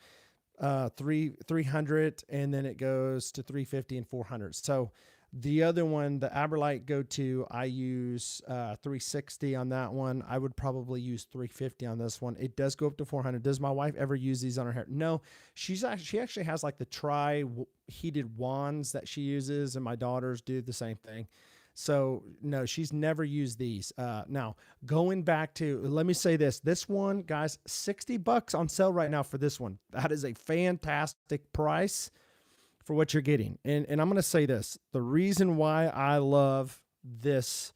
300, and then it goes to 350 and 400. So the other one, the Aberlite Go to, I use 360 on that one. I would probably use 350 on this one. It does go up to 400. Does my wife ever use these on her hair? No, she actually has like the heated wands that she uses, and my daughters do the same thing. So no, she's never used these. Now going back to, let me say this one, guys, $60 on sale right now for this one. That is a fantastic price for what you're getting. And I'm going to say this, the reason why I love this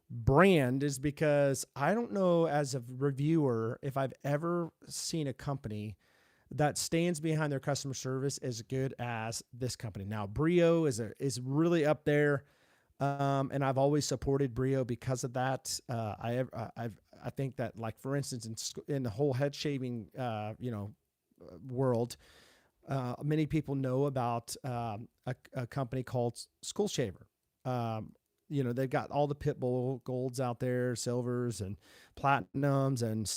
brand is because I don't know as a reviewer if I've ever seen a company that stands behind their customer service as good as this company. Now, Brio is really up there. And I've always supported Brio because of that. I think that, like, for instance, in the whole head shaving, world, many people know about a company called School Shaver. They've got all the Pitbull golds out there, silvers and platinums, and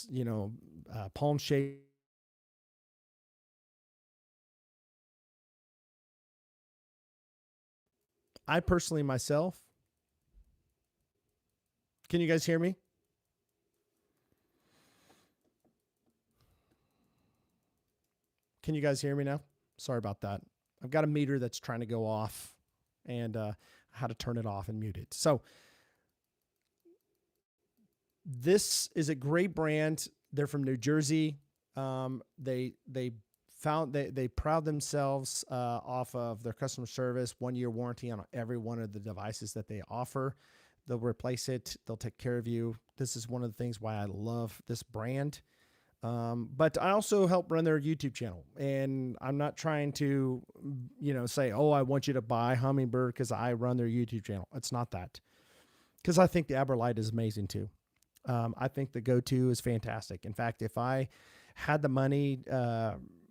palm shave. I personally myself, can you guys hear me? Can you guys hear me now? Sorry about that. I've got a meter that's trying to go off, and how to turn it off and mute it. So this is a great brand. They're from New Jersey. They proud themselves off of their customer service, 1-year warranty on every one of the devices that they offer. They'll replace it. They'll take care of you. This is one of the things why I love this brand. But I also help run their YouTube channel, and I'm not trying to, say, oh, I want you to buy Hummingbird because I run their YouTube channel. It's not that, because I think the Aberlite is amazing too. I think the Go-To is fantastic. In fact, if I had the money,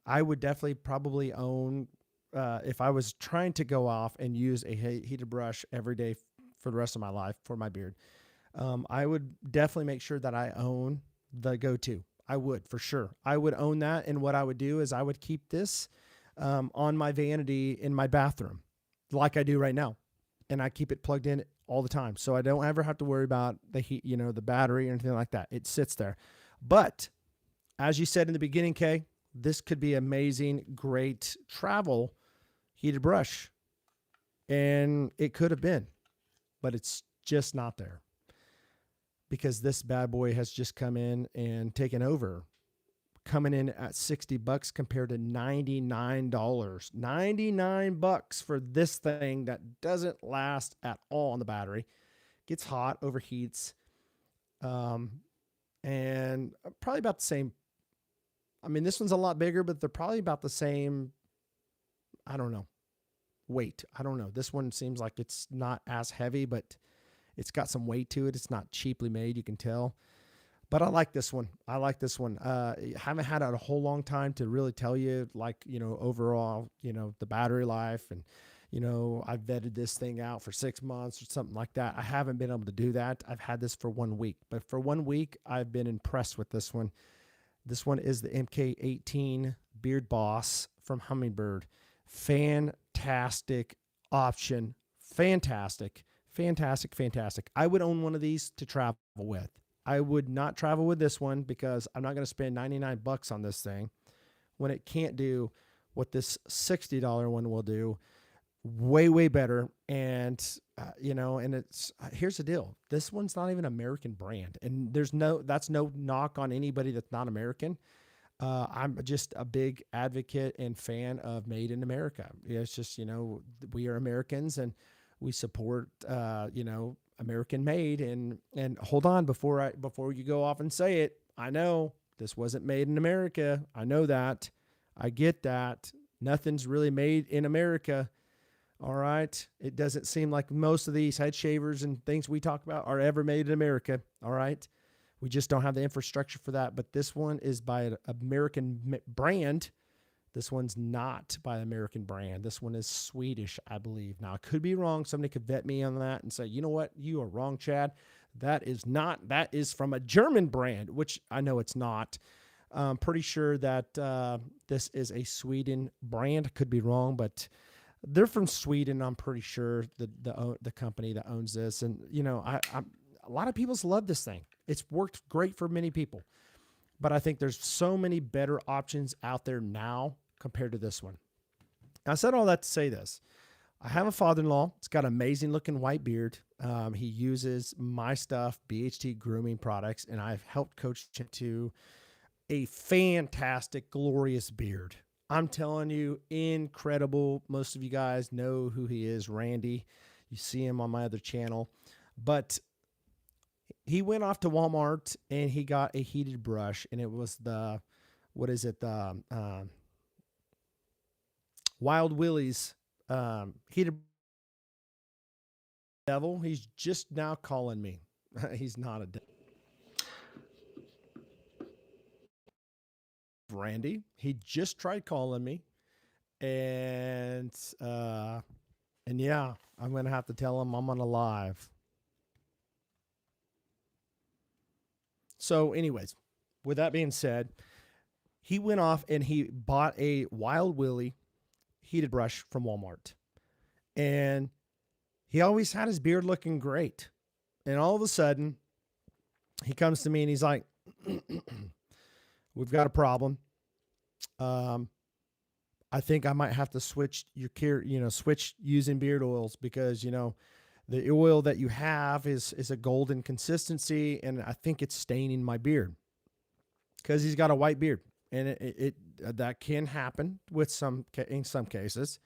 I would definitely probably own, if I was trying to go off and use a heated brush every day for the rest of my life for my beard, I would definitely make sure that I own the Go-To. I would, for sure. I would own that. And what I would do is I would keep this on my vanity in my bathroom like I do right now. And I keep it plugged in all the time. So I don't ever have to worry about the heat, the battery or anything like that. It sits there. But as you said in the beginning, Kay, this could be amazing, great travel heated brush. And it could have been, but it's just not there, because this bad boy has just come in and taken over, coming in at $60 compared to $99. $99 for this thing that doesn't last at all on the battery. Gets hot, overheats, and probably about the same. I mean, this one's a lot bigger, but they're probably about the same, I don't know, weight. I don't know. This one seems like it's not as heavy, but it's got some weight to it. It's not cheaply made, you can tell. But I like this one. I haven't had it a whole long time to really tell you, overall, the battery life. And, I've vetted this thing out for 6 months or something like that. I haven't been able to do that. I've had this for 1 week. But for 1 week, I've been impressed with this one. This one is the MK18 BeardBoss from Hummingbird. Fantastic option. Fantastic. I would own one of these to travel with. I would not travel with this one because I'm not going to spend $99 on this thing when it can't do what this $60 one will do. Way, way better. And, and it's, here's the deal. This one's not even an American brand. And that's no knock on anybody that's not American. I'm just a big advocate and fan of Made in America. It's just, we are Americans, and we support, American made. And hold on, before you go off and say it, I know this wasn't made in America. I know that. I get that. Nothing's really made in America. All right. It doesn't seem like most of these head shavers and things we talk about are ever made in America. All right. We just don't have the infrastructure for that. But this one is by an American brand This one's not by American brand. This one is Swedish, I believe. Now, I could be wrong. Somebody could vet me on that and say, you know what? You are wrong, Chad. That is not. That is from a German brand, which I know it's not. I'm pretty sure that this is a Sweden brand. Could be wrong, but they're from Sweden. I'm pretty sure the company that owns this. And, you know, a lot of people love this thing. It's worked great for many people. But I think there's so many better options out there now compared to this one. I said all that to say this. I have a father-in-law. He's got an amazing looking white beard. He uses my stuff, BHT Grooming products, and I've helped coach him to a fantastic, glorious beard. I'm telling you, incredible. Most of you guys know who he is, Randy. You see him on my other channel. But he went off to Walmart and he got a heated brush, and it was the, what is it? The Wild Willie's heated devil. He's just now calling me. He's not a devil. Randy, he just tried calling me, and yeah, I'm gonna have to tell him I'm on a live. So anyways, with that being said, he went off and he bought a Wild Willie heated brush from Walmart, and he always had his beard looking great. And all of a sudden he comes to me and he's like, we've got a problem. I think I might have to switch switch using beard oils, because, you know, the oil that you have is a golden consistency, and I think it's staining my beard, because he's got a white beard, and it that can happen in some cases.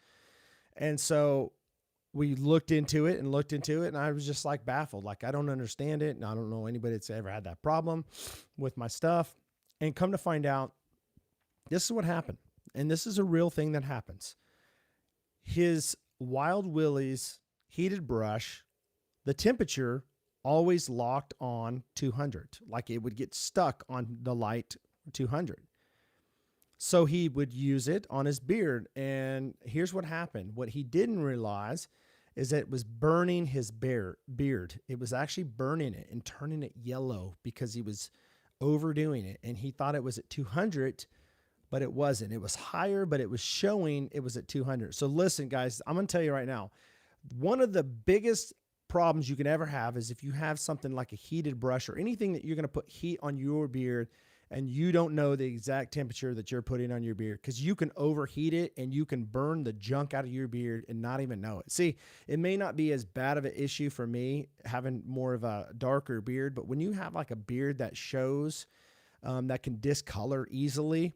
And so we looked into it, and I was just like baffled. Like, I don't understand it. And I don't know anybody that's ever had that problem with my stuff. And come to find out, this is what happened. And this is a real thing that happens. His Wild Willie's heated brush, the temperature always locked on 200. Like, it would get stuck on the light 200. So he would use it on his beard. And here's what happened. What he didn't realize is that it was burning his beard. It was actually burning it and turning it yellow, because he was overdoing it. And he thought it was at 200, but it wasn't. It was higher, but it was showing it was at 200. So listen, guys, I'm going to tell you right now, one of the biggest problems you can ever have is if you have something like a heated brush or anything that you're going to put heat on your beard, and you don't know the exact temperature that you're putting on your beard, because you can overheat it and you can burn the junk out of your beard and not even know it. See, it may not be as bad of an issue for me having more of a darker beard, but when you have like a beard that shows, that can discolor easily,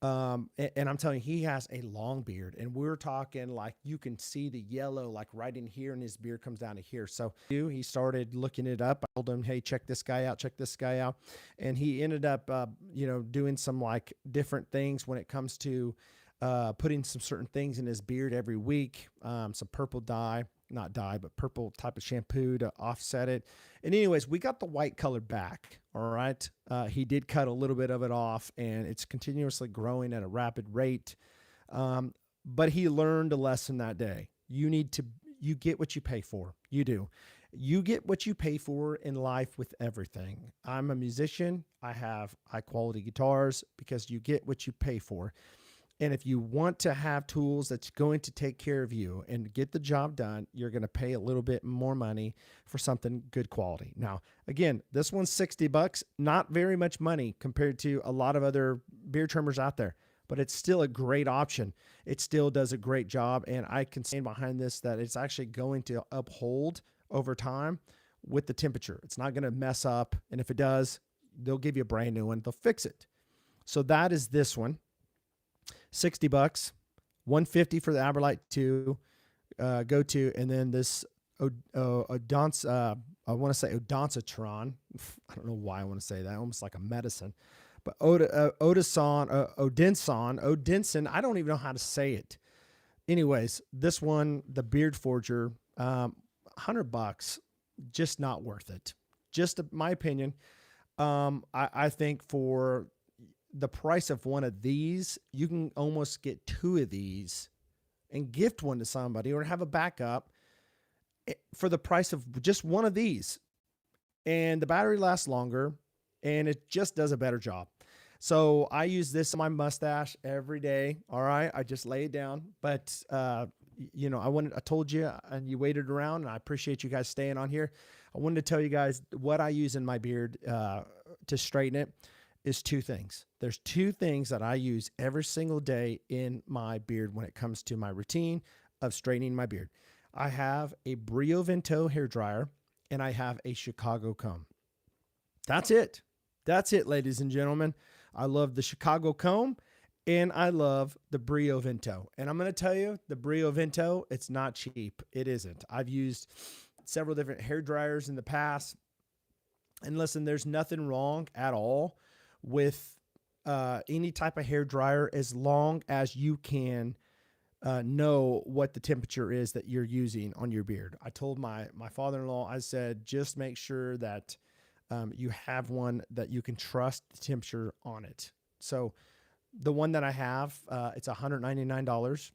and I'm telling you, he has a long beard, and we're talking like you can see the yellow like right in here, and his beard comes down to here. So he started looking it up. I told him, hey, check this guy out, and he ended up doing some like different things when it comes to putting some certain things in his beard every week, some purple dye, not dye, but purple type of shampoo to offset it. And anyways, we got the white color back. All right. He did cut a little bit of it off, and it's continuously growing at a rapid rate. But he learned a lesson that day. You get what you pay for. You do. You get what you pay for in life with everything. I'm a musician. I have high quality guitars because you get what you pay for. And if you want to have tools that's going to take care of you and get the job done, you're going to pay a little bit more money for something good quality. Now, again, this one's $60, not very much money compared to a lot of other beard trimmers out there, but it's still a great option. It still does a great job. And I can stand behind this, that it's actually going to uphold over time with the temperature. It's not going to mess up. And if it does, they'll give you a brand new one. They'll fix it. So that is this one. $60, $150 for the Aberlite Go to, and then this Odenson, I want to say Odontotron. I don't know why I want to say that, almost like a medicine. But Odenson, I don't even know how to say it. Anyways, this one, the Beard Forger, $100, just not worth it. Just my opinion. I think for the price of one of these, you can almost get two of these and gift one to somebody or have a backup for the price of just one of these. And the battery lasts longer and it just does a better job. So I use this on my mustache every day. All right. I just lay it down. But, I told you and you waited around, and I appreciate you guys staying on here. I wanted to tell you guys what I use in my beard to straighten it is two things. There's two things that I use every single day in my beard when it comes to my routine of straightening my beard. I have a Brio Vento hair dryer and I have a Chicago comb. That's it. That's it, ladies and gentlemen. I love the Chicago comb and I love the Brio Vento. And I'm going to tell you, the Brio Vento, it's not cheap. It isn't. I've used several different hair dryers in the past. And listen, there's nothing wrong at all with any type of hair dryer as long as you can know what the temperature is that you're using on your beard. I told my father-in-law, I said, just make sure that you have one that you can trust the temperature on it. So the one that I have, it's $199,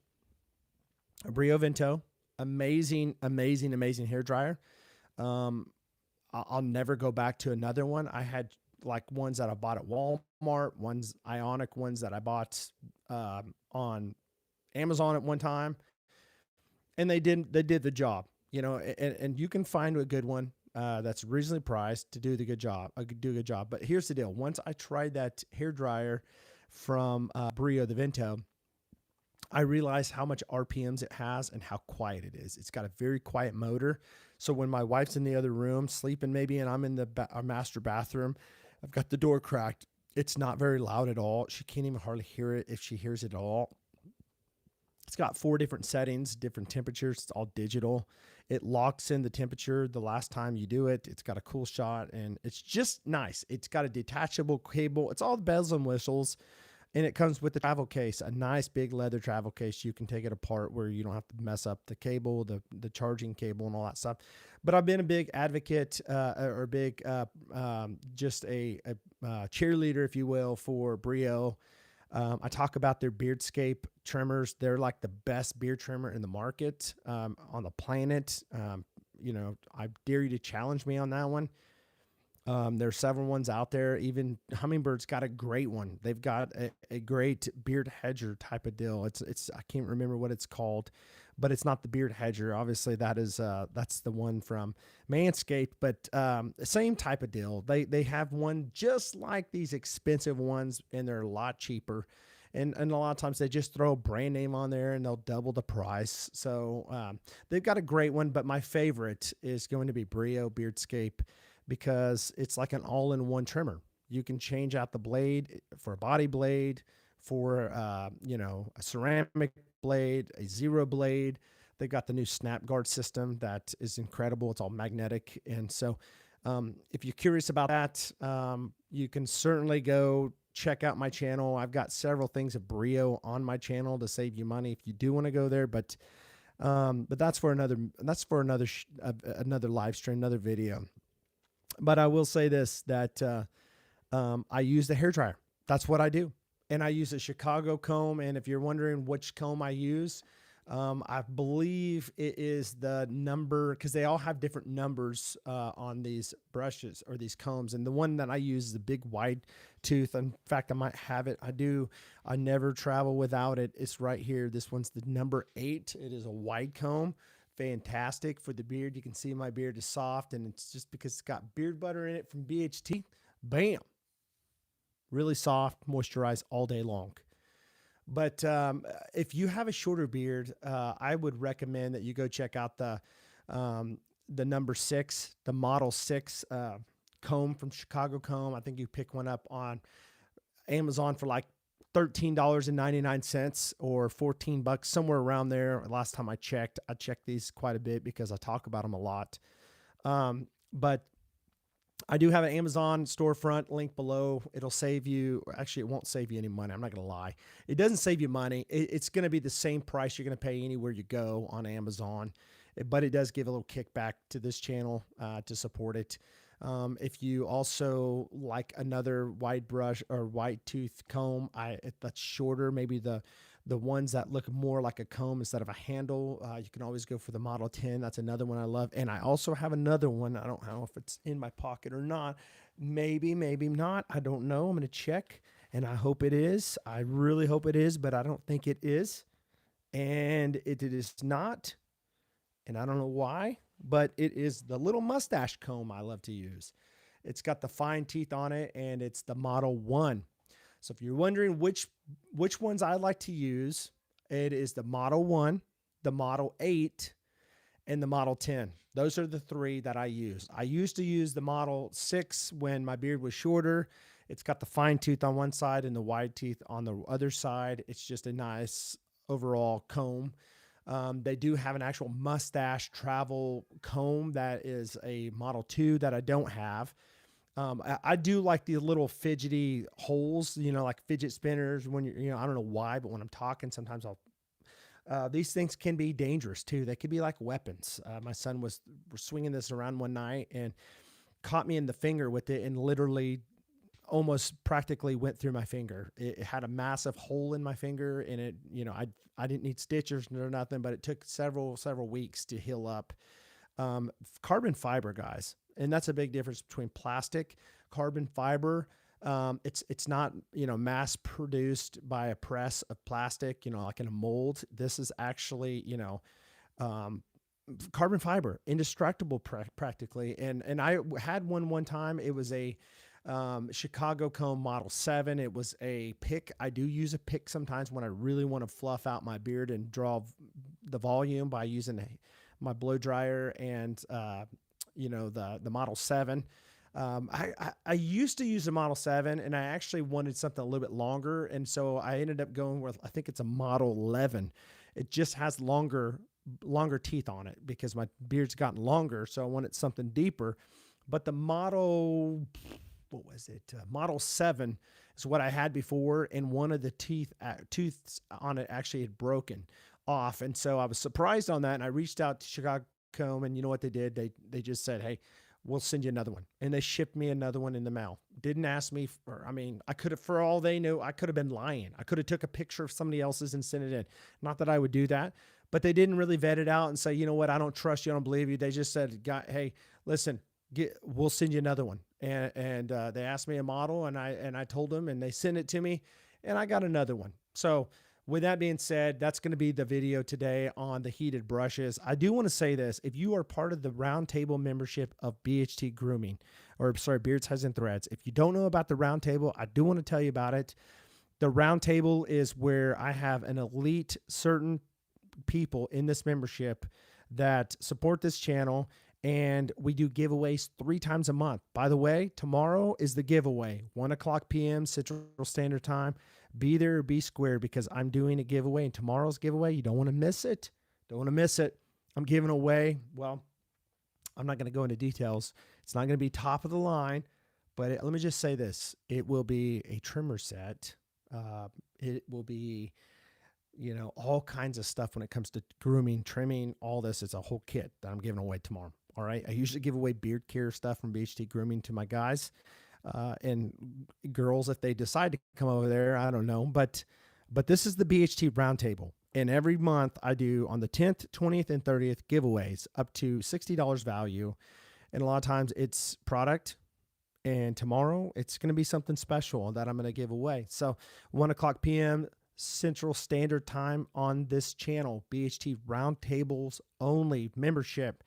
a Brio Vento, amazing hair dryer. I'll never go back to another one. I had like ones that I bought at Walmart, ones Ionic ones that I bought on Amazon at one time, and they did the job, and you can find a good one that's reasonably priced to do a good job. But here's the deal. Once I tried that hair dryer from Brio the Vento, I realized how much RPMs it has and how quiet it is. It's got a very quiet motor. So when my wife's in the other room sleeping maybe, and I'm in our master bathroom, I've got the door cracked. It's not very loud at all. She can't even hardly hear it if she hears it at all. It's got 4 different settings, different temperatures. It's all digital. It locks in the temperature the last time you do it. It's got a cool shot, and it's just nice. It's got a detachable cable. It's all the bells and whistles, and it comes with the travel case, a nice big leather travel case. You can take it apart where you don't have to mess up the cable, the charging cable, and all that stuff. But I've been a big advocate just a cheerleader, if you will, for Brio. I talk about their BeardScape trimmers. They're like the best beard trimmer in the market on the planet. I dare you to challenge me on that one. There's several ones out there. Even Hummingbird's got a great one. They've got a great beard hedger type of deal. It's I can't remember what it's called, but it's not the beard hedger. Obviously, that's the one from Manscaped, but same type of deal. They have one just like these expensive ones, and they're a lot cheaper. And a lot of times they just throw a brand name on there and they'll double the price. So they've got a great one, but my favorite is going to be Brio BeardScape, because it's like an all-in-one trimmer. You can change out the blade for a body blade, for a ceramic blade, a zero blade. They've got the new snap guard system that is incredible. It's all magnetic. And so if you're curious about that, you can certainly go check out my channel. I've got several things of Brio on my channel to save you money if you do want to go there. But that's for another live stream, another video. But I will say this, that I use the hair dryer. That's what I do. And I use a Chicago comb. And if you're wondering which comb I use, I believe it is the number, because they all have different numbers on these brushes or these combs. And the one that I use is the big wide tooth. In fact, I might have it. I never travel without it. It's right here. This one's the number 8. It is a wide comb. Fantastic for the beard. You can see my beard is soft, and it's just because it's got beard butter in it from BHT. Bam. Really soft, moisturized all day long. But if you have a shorter beard, I would recommend that you go check out the number 6, the Model 6 comb from Chicago Comb. I think you pick one up on Amazon for like $13.99 or $14, somewhere around there. Last time I checked these quite a bit because I talk about them a lot. But I do have an Amazon storefront link below. It'll save you. Actually, it won't save you any money. I'm not going to lie. It doesn't save you money. It's going to be the same price you're going to pay anywhere you go on Amazon, but it does give a little kickback to this channel to support it. If you also like another wide brush or wide tooth comb, that's shorter, maybe the ones that look more like a comb instead of a handle, you can always go for the Model 10. That's another one I love. And I also have another one. I don't know if it's in my pocket or not. Maybe, maybe not. I don't know. I'm going to check, and I hope it is. I really hope it is, but I don't think it is. And it is not. And I don't know why, but it is the little mustache comb I love to use. It's got the fine teeth on it, and it's the Model 1. So if you're wondering which ones I like to use, it is the Model 1, the Model 8, and the Model 10. Those are the three that I use. I used to use the Model 6 when my beard was shorter. It's got the fine tooth on one side and the wide teeth on the other side. It's just a nice overall comb. They do have an actual mustache travel comb that is a Model 2 that I don't have. I do like the little fidgety holes, like fidget spinners when I don't know why, but when I'm talking, sometimes these things can be dangerous too. They could be like weapons. My son was swinging this around one night and caught me in the finger with it and literally almost practically went through my finger. It had a massive hole in my finger, and I didn't need stitches or nothing, but it took several weeks to heal up. Carbon fiber, guys. And that's a big difference between plastic, carbon fiber. It's not, mass produced by a press of plastic, like in a mold. This is actually, carbon fiber, indestructible practically. And I had one time. It was a Chicago comb Model 7. It was a pick. I do use a pick sometimes when I really want to fluff out my beard and draw the volume by using my blow dryer and, the Model 7. I used to use the Model 7, and I actually wanted something a little bit longer. And so I ended up going with, I think it's a Model 11. It just has longer teeth on it because my beard's gotten longer. So I wanted something deeper. But the Model 7 is what I had before. And one of the tooths on it actually had broken off. And so I was surprised on that. And I reached out to Chicago Comb, and you know what they did? They just said, "Hey, we'll send you another one." And they shipped me another one in the mail. Didn't ask me I could have, for all they knew, I could have been lying. I could have took a picture of somebody else's and sent it in. Not that I would do that, but they didn't really vet it out and say, you know what? I don't trust you. I don't believe you. They just said, "Hey, listen, we'll send you another one." And they asked me a model, and I told them, and they sent it to me, and I got another one. So with that being said, that's going to be the video today on the heated brushes. I do want to say this. If you are part of the roundtable membership of BHT Grooming, Beards, Heads, and Threads, if you don't know about the roundtable, I do want to tell you about it. The roundtable is where I have an elite certain people in this membership that support this channel, and we do giveaways 3 times a month. By the way, tomorrow is the giveaway, 1:00 p.m. Central Standard Time. Be there or be square, because I'm doing a giveaway, and tomorrow's giveaway, you don't want to miss it. Don't want to miss it. I'm giving away, well, I'm not going to go into details. It's not going to be top of the line, but let me just say this. It will be a trimmer set. It will be, all kinds of stuff when it comes to grooming, trimming, all this. It's a whole kit that I'm giving away tomorrow. All right. I usually give away beard care stuff from BHT Grooming to my guys. And girls, if they decide to come over there, I don't know, but this is the BHT Roundtable, and every month I do on the 10th, 20th, and 30th giveaways up to $60 value, and a lot of times it's product, and tomorrow it's going to be something special that I'm going to give away. So 1:00 p.m. Central Standard Time on this channel, BHT Roundtables only membership.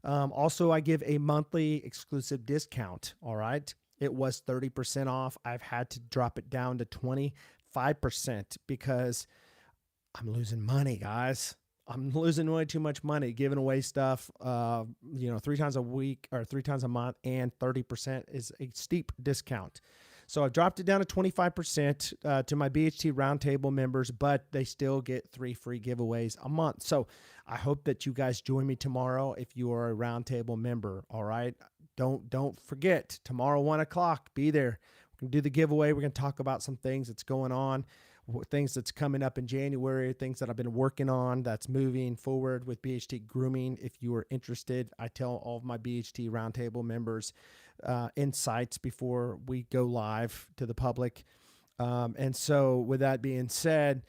Also, I give a monthly exclusive discount. All right. It was 30% off. I've had to drop it down to 25% because I'm losing money, guys. I'm losing way too much money giving away stuff, 3 times a week or 3 times a month, and 30% is a steep discount. So I've dropped it down to 25% to my BHT Roundtable members, but they still get 3 free giveaways a month. So I hope that you guys join me tomorrow if you are a Roundtable member. All right. Don't forget, tomorrow, 1:00, be there. We're going to do the giveaway. We're going to talk about some things that's going on, things that's coming up in January, things that I've been working on that's moving forward with BHT Grooming. If you are interested, I tell all of my BHT Roundtable members, insights before we go live to the public. And so, with that being said,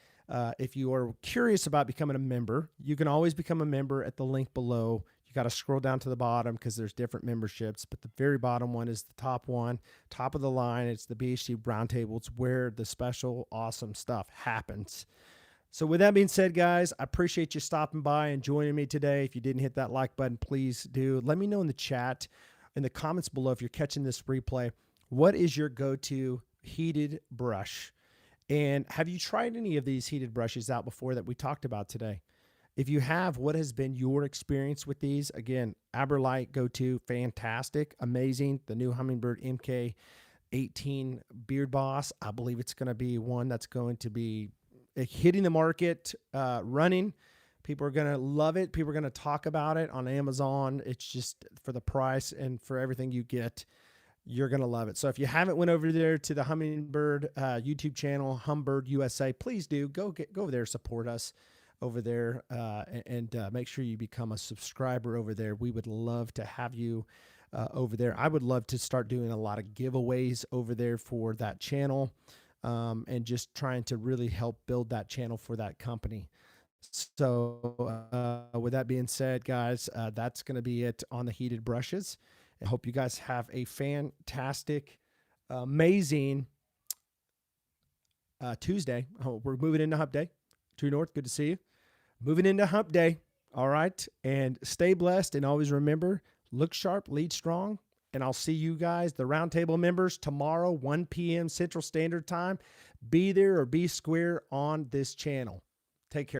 if you are curious about becoming a member, you can always become a member at the link below. You got to scroll down to the bottom because there's different memberships, but the very bottom one is the top one, top of the line. It's the BHT Roundtable. It's where the special, awesome stuff happens. So with that being said, guys, I appreciate you stopping by and joining me today. If you didn't hit that like button, please do. Let me know in the chat, in the comments below, if you're catching this replay, what is your go-to heated brush? And have you tried any of these heated brushes out before that we talked about today? If you have, what has been your experience with these? Again, Aberlite Go, fantastic, amazing. The new Hummingbird MK18 BeardBoss, I believe it's going to be one that's going to be hitting the market, running. People are going to love it. People are going to talk about it on Amazon. It's just for the price and for everything you get, you're going to love it. So if you haven't went over there to the Hummingbird YouTube channel, Hummingbird USA, please do go over there, support us over there, and make sure you become a subscriber over there. We would love to have you over there. I would love to start doing a lot of giveaways over there for that channel. And just trying to really help build that channel for that company. So with that being said, guys, that's going to be it on the heated brushes. I hope you guys have a fantastic, amazing Tuesday. Oh, we're moving into Hump Day. True North, good to see you. Moving into Hump Day. All right. And stay blessed. And always remember, look sharp, lead strong. And I'll see you guys, the Roundtable members, tomorrow, 1 p.m. Central Standard Time. Be there or be square on this channel. Take care.